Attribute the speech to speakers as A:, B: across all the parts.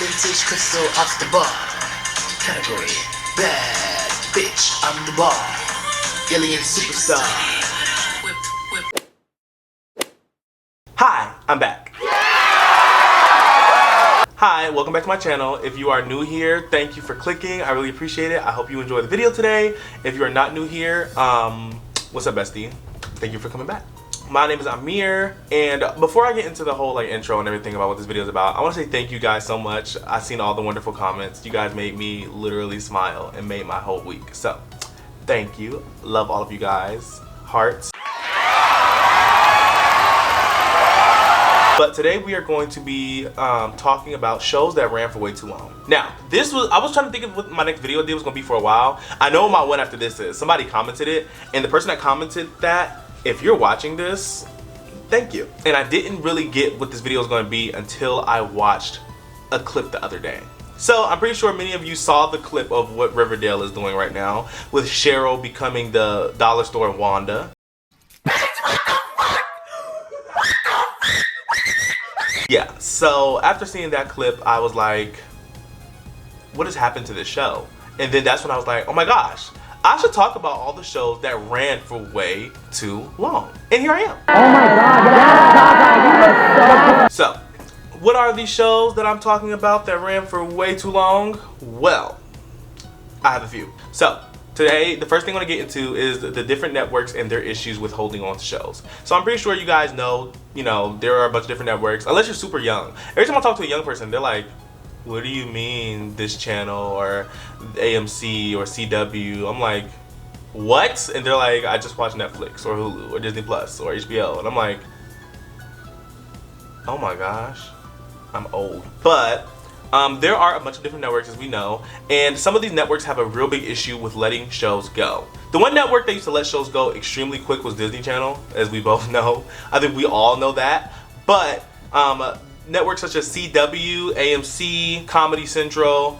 A: vintage crystal off the bar. Category, bad bitch on the bar. Alien superstar.
B: Hi, I'm back. Hi, welcome back to my channel. If you are new here, thank you for clicking. I really appreciate it. I hope you enjoy the video today. If you are not new here, what's up, bestie? Thank you for coming back. My name is Amir, and before I get into the whole intro and everything about what this video is about, I want to say thank you guys so much. I've seen all the wonderful comments. You guys made me literally smile and made my whole week. So, thank you. Love all of you guys. Hearts. But today we are going to be talking about shows that ran for way too long. Now, I was trying to think of what my next video idea was going to be for a while. I know what my one after this is. Somebody commented it, and the person that commented that, if you're watching this, thank you. And I didn't really get what this video was going to be until I watched a clip the other day. So I'm pretty sure many of you saw the clip of what Riverdale is doing right now, with Cheryl becoming the dollar store Wanda. Yeah, so after seeing that clip, I was like, what has happened to this show? And then that's when I was like, oh my gosh, I should talk about all the shows that ran for way too long. And here I am.
C: Oh my god, yes,
B: So, what are these shows that I'm talking about that ran for way too long? Well, I have a few. So, today, the first thing I want to get into is the different networks and their issues with holding on to shows. So I'm pretty sure you guys know, there are a bunch of different networks, unless you're super young. Every time I talk to a young person, they're like, what do you mean this channel or AMC or CW? I'm like, what? And they're like, I just watch Netflix or Hulu or Disney Plus or HBO. And I'm like, oh my gosh, I'm old. But there are a bunch of different networks, as we know, and some of these networks have a real big issue with letting shows go. The one network that used to let shows go extremely quick was Disney Channel, as we both know. I think we all know that. But networks such as CW, AMC, Comedy Central,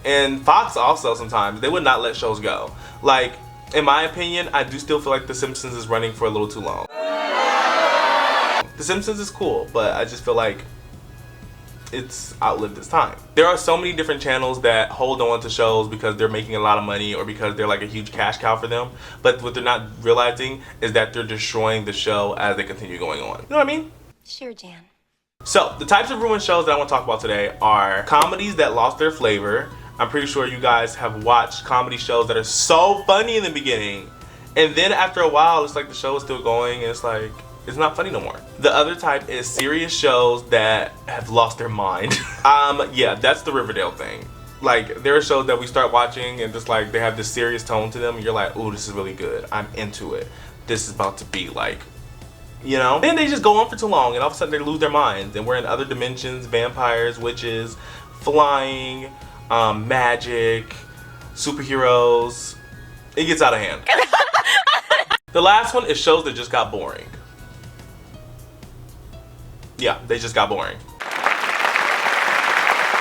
B: and Fox also sometimes, they would not let shows go. Like, in my opinion, I do still feel like The Simpsons is running for a little too long. The Simpsons is cool, but I just feel like it's outlived its time. There are so many different channels that hold on to shows because they're making a lot of money or because they're like a huge cash cow for them, but what they're not realizing is that they're destroying the show as they continue going on. You know what I mean?
D: Sure, Jan.
B: So, the types of ruined shows that I want to talk about today are comedies that lost their flavor. I'm pretty sure you guys have watched comedy shows that are so funny in the beginning, and then after a while, it's like the show is still going, and it's like, it's not funny no more. The other type is serious shows that have lost their mind. Yeah, that's the Riverdale thing. Like, there are shows that we start watching and just like they have this serious tone to them, and you're like, ooh, this is really good. I'm into it. This is about to be like, Then they just go on for too long, and all of a sudden they lose their minds, and we're in other dimensions, vampires, witches, flying, magic, superheroes. It gets out of hand. The last one is shows that just got boring. Yeah, they just got boring.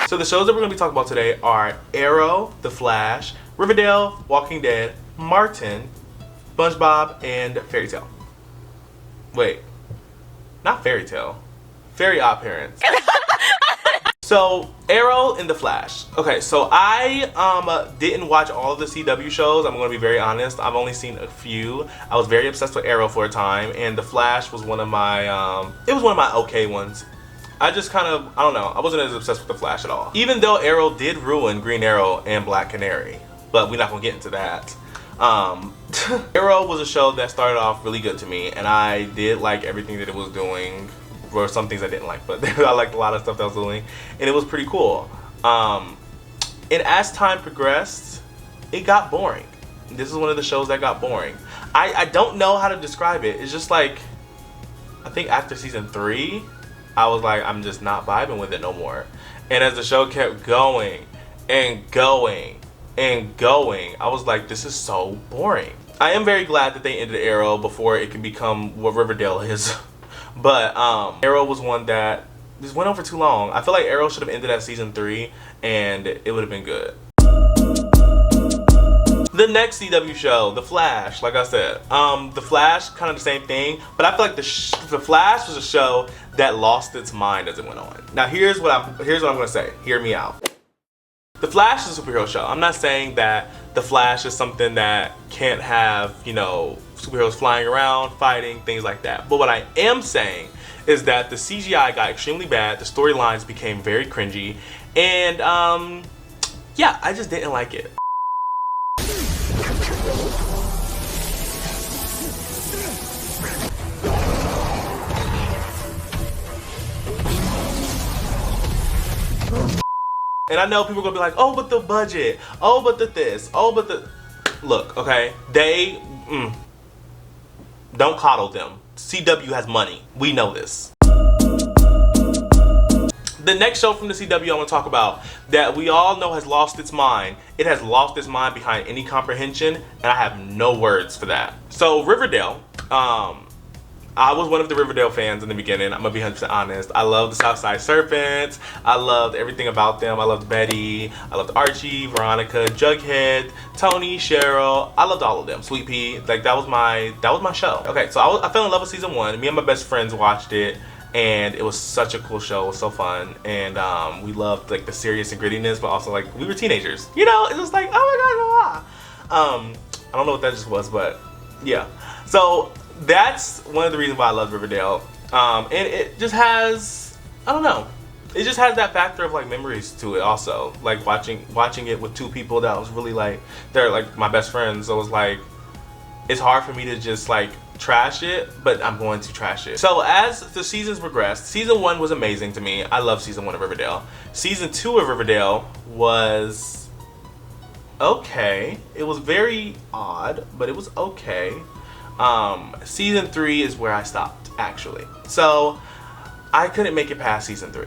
B: So the shows that we're going to be talking about today are Arrow, The Flash, Riverdale, Walking Dead, Martin, SpongeBob, and Fairy Tail. Wait, not Fairy Tail. Fairy Odd Parents. So, Arrow and The Flash. Okay, so I didn't watch all of the CW shows. I'm going to be very honest. I've only seen a few. I was very obsessed with Arrow for a time, and The Flash was one of my, it was one of my okay ones. I just kind of, I don't know, I wasn't as obsessed with The Flash at all. Even though Arrow did ruin Green Arrow and Black Canary, but we're not going to get into that. Arrow was a show that started off really good to me, and I did like everything that it was doing. There were some things I didn't like, but I liked a lot of stuff that I was doing, and it was pretty cool. And as time progressed, it got boring. This is one of the shows that got boring. I don't know how to describe it. It's just like, I think after season 3, I was like, I'm just not vibing with it no more. And as the show kept going and going and going, I was like, this is so boring. I am very glad that they ended Arrow before it could become what Riverdale is. But Arrow was one that just went on for too long. I feel like Arrow should have ended at season 3 and it would have been good. The next CW show, The Flash, like I said, The Flash, kind of the same thing, but I feel like The Flash was a show that lost its mind as it went on. Now here's what I'm gonna say. Hear me out. The Flash is a superhero show. I'm not saying that The Flash is something that can't have, you know, superheroes flying around, fighting, things like that. But what I am saying is that the CGI got extremely bad, the storylines became very cringy, and yeah, I just didn't like it. And I know people are gonna be like, oh, but the budget, oh, but the this, oh, but the... Look, okay, they, don't coddle them. CW has money. We know this. The next show from the CW I want to talk about that we all know has lost its mind. It has lost its mind behind any comprehension, and I have no words for that. So Riverdale, I was one of the Riverdale fans in the beginning. I'm gonna be 100% honest. I loved the Southside Serpents. I loved everything about them. I loved Betty. I loved Archie, Veronica, Jughead, Tony, Cheryl. I loved all of them. Sweet Pea. Like that was my show. Okay, so I fell in love with season 1. Me and my best friends watched it, and it was such a cool show. It was so fun, and we loved like the serious and grittiness, but also like we were teenagers. You know, it was like, oh my god, I don't know what that just was, but yeah. So that's one of the reasons why I love Riverdale. And it just has, I don't know, it just has that factor of like memories to it also. Like watching it with two people that was really like, they're like my best friends. So it was like, it's hard for me to just like trash it, but I'm going to trash it. So as the seasons progressed, season 1 was amazing to me. I love season 1 of Riverdale. Season 2 of Riverdale was okay. It was very odd, but it was okay. Season 3 is where I stopped, actually. So I couldn't make it past season 3.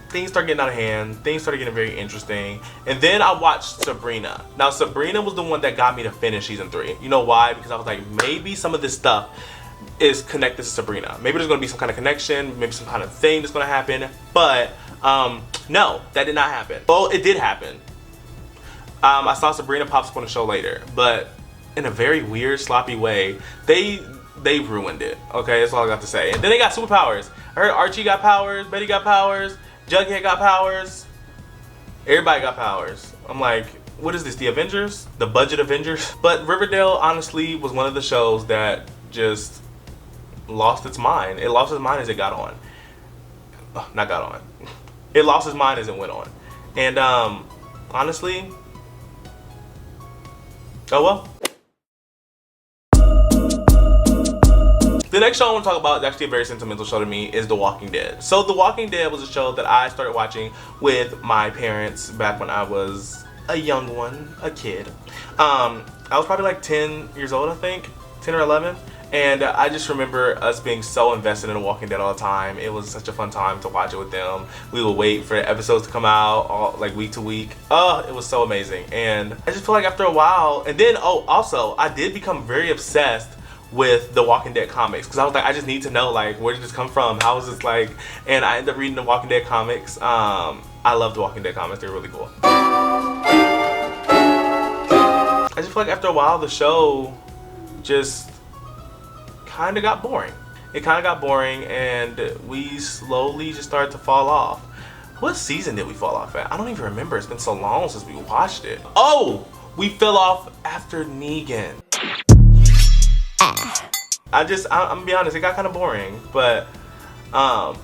B: Things started getting out of hand. Things started getting very interesting. And then I watched Sabrina. Now Sabrina was the one that got me to finish season 3. You know why? Because I was like, maybe some of this stuff is connected to Sabrina. Maybe there's gonna be some kind of connection, maybe some kind of thing that's gonna happen. But no, that did not happen. Well, it did happen. I saw Sabrina pops up on the show later, but in a very weird, sloppy way, they ruined it. Okay, that's all I got to say. And then they got superpowers. I heard Archie got powers, Betty got powers, Jughead got powers. Everybody got powers. I'm like, what is this, the Avengers? The budget Avengers? But Riverdale, honestly, was one of the shows that just lost its mind. It lost its mind as it got on. Not got on. It lost its mind as it went on. And honestly, oh well. The next show I want to talk about is actually a very sentimental show to me, is The Walking Dead. So The Walking Dead was a show that I started watching with my parents back when I was a young one, a kid. I was probably like 10 years old, I think, 10 or 11. And I just remember us being so invested in The Walking Dead all the time. It was such a fun time to watch it with them. We would wait for episodes to come out all, like week to week. Oh, it was so amazing. And I just feel like after a while, and then, oh, also, I did become very obsessed with the Walking Dead comics, because I was like, I just need to know, like, where did this come from? How is this like? And I ended up reading the Walking Dead comics. I love the Walking Dead comics. They're really cool. I just feel like after a while, the show just kind of got boring. It kind of got boring, and we slowly just started to fall off. What season did we fall off at? I don't even remember. It's been so long since we watched it. Oh, we fell off after Negan. I'm gonna be honest, it got kind of boring, but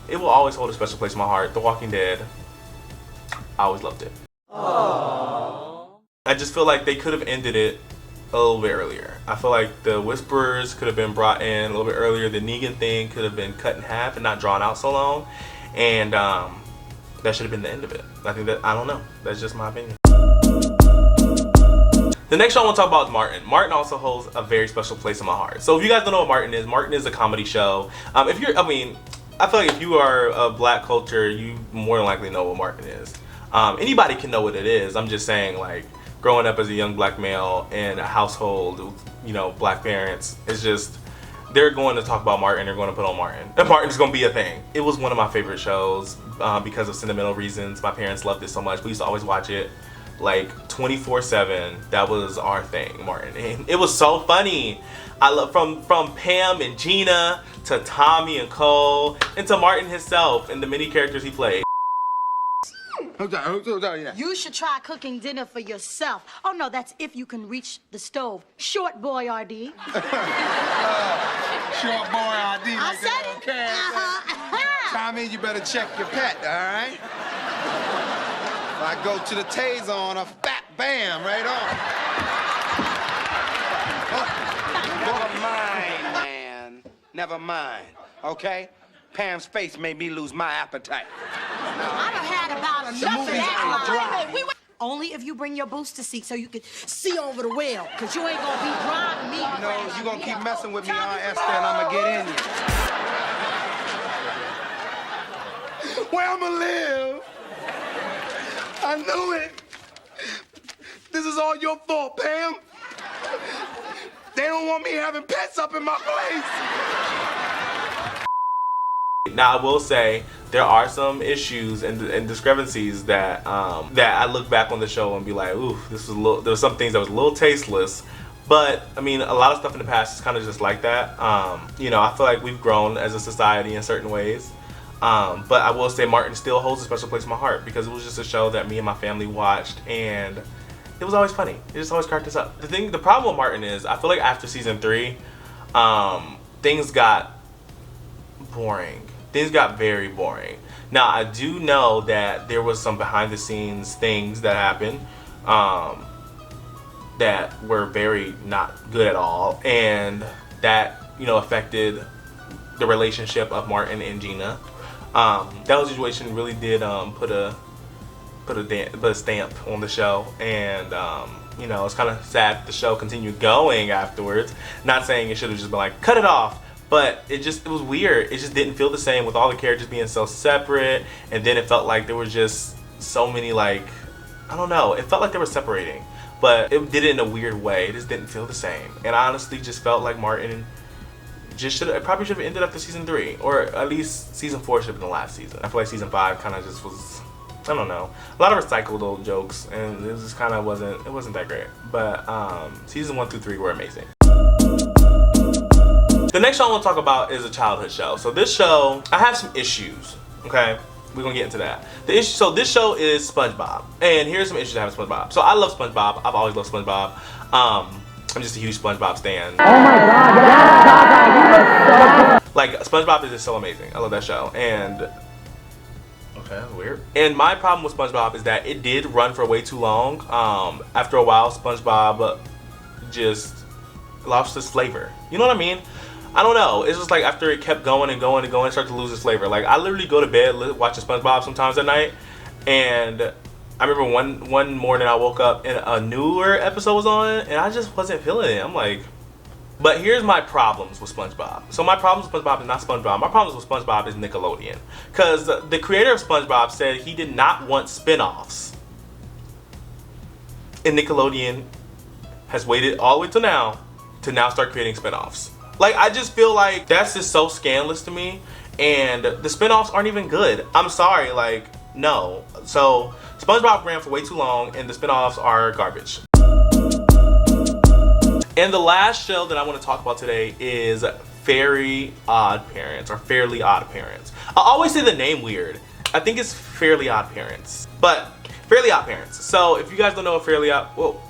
B: it will always hold a special place in my heart. The Walking Dead, I always loved it. Aww. I just feel like they could have ended it a little bit earlier. I feel like the Whisperers could have been brought in a little bit earlier. The Negan thing could have been cut in half and not drawn out so long, and that should have been the end of it. I think that, I don't know, that's just my opinion. The next show I want to talk about is Martin. Martin also holds a very special place in my heart. So if you guys don't know what Martin is a comedy show. I feel like if you are a black culture, you more than likely know what Martin is. Anybody can know what it is. I'm just saying, like, growing up as a young black male in a household with, you know, black parents, it's just, they're going to talk about Martin, they're going to put on Martin. And Martin's going to be a thing. It was one of my favorite shows because of sentimental reasons. My parents loved it so much. We used to always watch it. like 24/7. That was our thing, Martin. And it was so funny. I love from Pam and Gina to Tommy and Cole and to Martin himself and the many characters he played.
C: You should try cooking dinner for yourself. Oh no, that's if you can reach the stove. Short boy, RD.
D: Short boy ID.
C: I
D: Like
C: said
D: that.
C: it.
D: Okay. Tommy, you better check your pet, all right? If I go to the taser on a fat bam right on. Never mind, man. Never mind, okay? Pam's face made me lose my appetite.
C: I done had about enough of
D: movie's
C: that.
D: dry.
C: Only if you bring your booster seat so you can see over the well, because you ain't gonna be driving me.
D: You know, you gonna keep messing with me, Aunt Esther, and I'ma get in you. Where I'ma live? I knew it. This is all your fault, Pam. They don't want me having pets up in my place.
B: Now I will say there are some issues and discrepancies that that I look back on the show and be like, ooh, this was a little. There were some things that was a little tasteless, but I mean, a lot of stuff in the past is kind of just like that. You know, I feel like we've grown as a society in certain ways. But I will say Martin still holds a special place in my heart because it was just a show that me and my family watched, and it was always funny. It just always cracked us up. The problem with Martin is I feel like after season 3, things got boring. Things got very boring. Now I do know that there was some behind the scenes things that happened that were very not good at all, and that, you know, affected the relationship of Martin and Gina. That whole situation really did put a stamp on the show, and you know, it's kind of sad the show continued going afterwards. Not saying it should have just been like cut it off, but it was weird. It just didn't feel the same with all the characters being so separate, and then it felt like there were just so many, like, I don't know, it felt like they were separating, but it did it in a weird way. It just didn't feel the same, and I honestly just felt like Martin probably should have ended after season 3, or at least season 4 should have been the last season. I feel like season 5 kind of just was, I don't know, a lot of recycled old jokes, and it just kind of wasn't that great. But season 1 through 3 were amazing. The next show I want to talk about is a childhood show. So this show, I have some issues. Okay, we're gonna get into that. So this show is SpongeBob, and here's some issues I have with SpongeBob. So I love SpongeBob. I've always loved SpongeBob. I'm just a huge SpongeBob stan. Oh my god, yes! Like, SpongeBob is just so amazing. I love that show. And okay, that's weird. And my problem with SpongeBob is that it did run for way too long. After a while, SpongeBob just lost its flavor. You know what I mean? I don't know. It's just like after it kept going and going and going, it started to lose its flavor. Like, I literally go to bed watching SpongeBob sometimes at night, and I remember one morning I woke up and a newer episode was on, and I just wasn't feeling it. I'm like, but here's my problems with SpongeBob. So my problems with SpongeBob is not SpongeBob. My problems with SpongeBob is Nickelodeon. Because the creator of SpongeBob said he did not want spin-offs. And Nickelodeon has waited all the way till now to now start creating spin-offs. Like, I just feel like that's just so scandalous to me. And the spin-offs aren't even good. I'm sorry, like, no. So SpongeBob ran for way too long, and the spin-offs are garbage. And the last show that I want to talk about today is Fairly Odd Parents, or Fairly Odd Parents. I always say the name weird. I think it's Fairly Odd Parents, but Fairly Odd Parents. So if you guys don't know what Fairly Odd, well,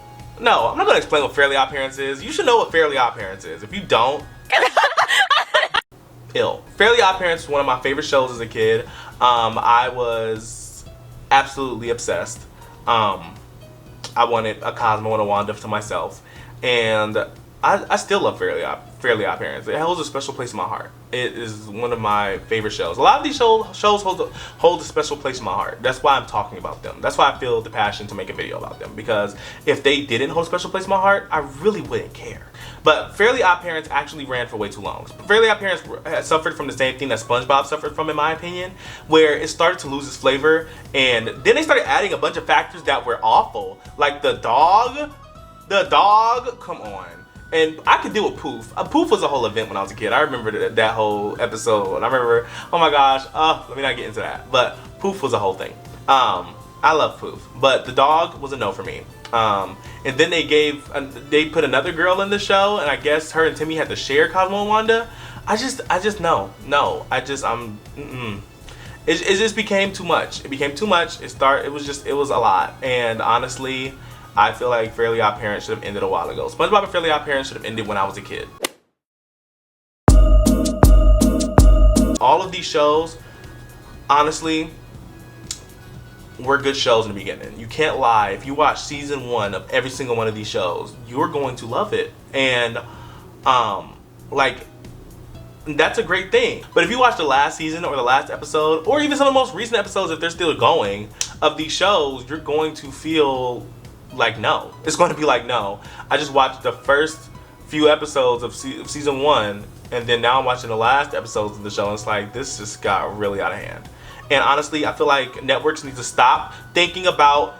B: no, I'm not gonna explain what Fairly Odd Parents is. You should know what Fairly Odd Parents is. If you don't, ill. Fairly Odd Parents was one of my favorite shows as a kid. I was absolutely obsessed. I wanted a Cosmo and a Wanda to myself. And I still love Fairly Odd Parents. It holds a special place in my heart. It is one of my favorite shows. A lot of these shows hold a special place in my heart. That's why I'm talking about them. That's why I feel the passion to make a video about them. Because if they didn't hold a special place in my heart, I really wouldn't care. But Fairly Odd Parents actually ran for way too long. Fairly Odd Parents suffered from the same thing that SpongeBob suffered from, in my opinion, where it started to lose its flavor, and then they started adding a bunch of factors that were awful, like the dog. Come on. And I could deal with Poof. Poof was a whole event when I was a kid. I remember that whole episode. I remember, oh my gosh, let me not get into that. But Poof was a whole thing. I love Poof, but the dog was a no for me. And then they put another girl in the show, and I guess her and Timmy had to share Cosmo and Wanda. I just no. It just became too much. It became too much. It was a lot. And honestly, I feel like Fairly Odd Parents should have ended a while ago. SpongeBob and Fairly Odd Parents should have ended when I was a kid. All of these shows, honestly, were good shows in the beginning. You can't lie. If you watch season 1 of every single one of these shows, you're going to love it. And like, that's a great thing. But if you watch the last season or the last episode, or even some of the most recent episodes, if they're still going, of these shows, you're going to feel like no. It's going to be like no. I just watched the first few episodes of season 1, and then now I'm watching the last episodes of the show, and it's like, this just got really out of hand. And honestly, I feel like networks need to stop thinking about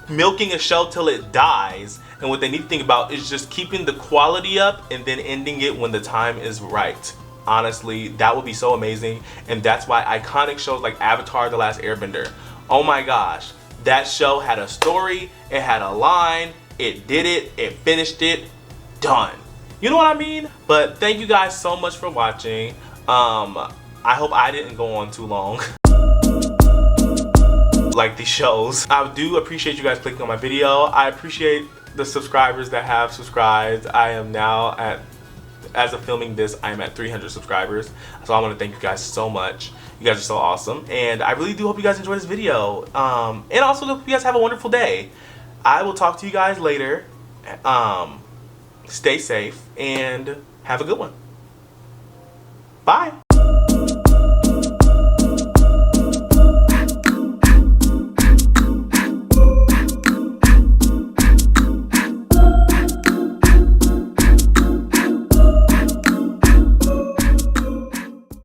B: milking a show till it dies, and what they need to think about is just keeping the quality up and then ending it when the time is right. Honestly, that would be so amazing. And that's why iconic shows like Avatar: The Last Airbender, oh my gosh, that show had a story, it had a line, it did it, it finished it, done. You know what I mean? But thank you guys so much for watching. I hope I didn't go on too long like these shows. I do appreciate you guys clicking on my video. I appreciate the subscribers that have subscribed. I am now at, as of filming this, I am at 300 subscribers. So I want to thank you guys so much. You guys are so awesome. And I really do hope you guys enjoyed this video. And also hope you guys have a wonderful day. I will talk to you guys later. Stay safe and have a good one. Bye.